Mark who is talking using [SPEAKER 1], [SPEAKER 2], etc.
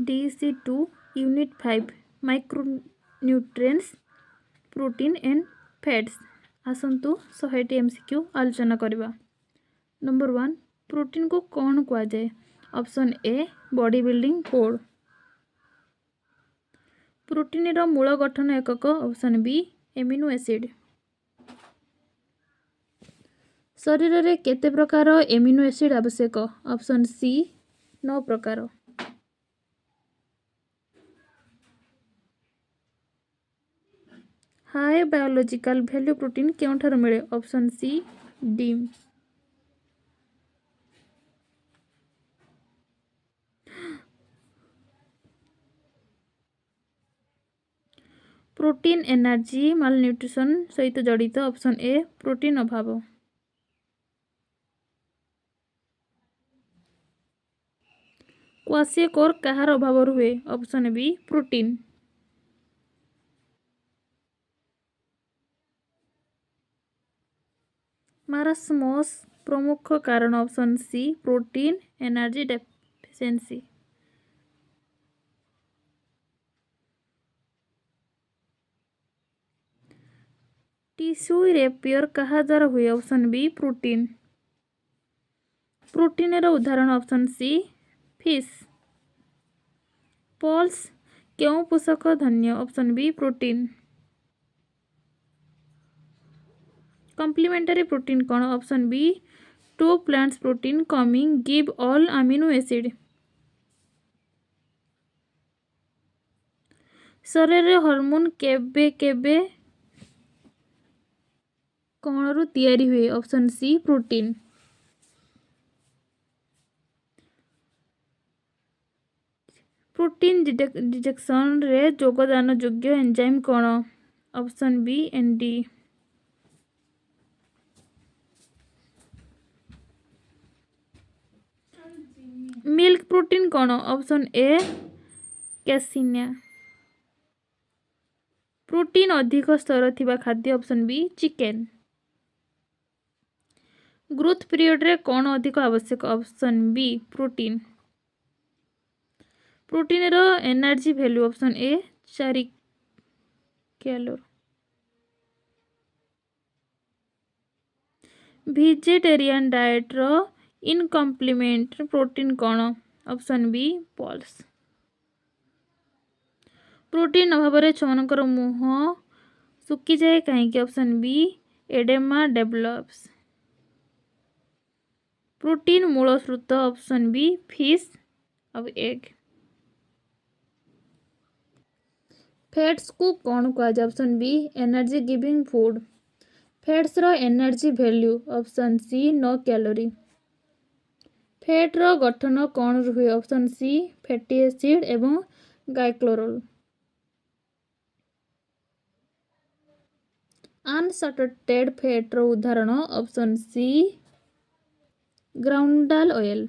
[SPEAKER 1] Dece2 Unit 5 Micronutrients Protein and Fats। आसतु 100टी MCQ आलोचना करवा। Number 1 protein को कौन कह जाए? Option A body building code. Protein रो मूल गठन एकक ऑप्शन बी एमिनो एसिड। शरीर रे केते प्रकार एमिनो एसिड आवश्यक? ऑप्शन सी 9 प्रकार। हाई बायोलॉजिकल वैल्यू प्रोटीन केउठार मिले? ऑप्शन सी डीम। प्रोटीन एनर्जी मालन्यूट्रिशन सहित जड़ित? ऑप्शन ए प्रोटीन अभाव। क्वासियोकोर कहार अभाव हुए? Option B protein. मारास्मस प्रमुख कारण? Option C protein energy deficiency. Tissue repair कहा द्वारा हुए? Option B protein. प्रोटीन रो उदाहरण? Option C fish. पल्स क्यों पोषक धन्य? Option B protein. Complementary protein कौन? Option B two plants protein coming give all amino acid. शरीर रे हार्मोन केबे केबे कौन रु तैयारी हुए? Option C protein. Protein detection रे योगदान योग्य एंजाइम कौन? Option B ND. Milk protein कौन? ऑप्शन ए कैसिनिया। प्रोटीन अधिक स्तर थिबा खाद्य? Option B chicken. Growth period रे कौन अधिक आवश्यक? Option B protein. प्रोटीन रो energy value? Option A 4 calorie. Vegetarian diet रो इनकम्प्लीमेंट प्रोटीन कौन? Option B pulse. प्रोटीन अभाव छुआनकर मुह सुखी जाए कहीं? Option B oedema develops. Protein मूल स्रोत? ऑप्शन बी फिश अब एग। फैट्स को कौन कह जाए? Option B energy giving food. Fats रो energy value? Option C 9 calorie. Fat रो गठन कौन हुए? ऑप्शन सी फैटी एसिड एवं ग्लाइकोल। अनसैचुरेटेड फैट रो उदाहरण? ऑप्शन सी ग्राउंडल ऑयल।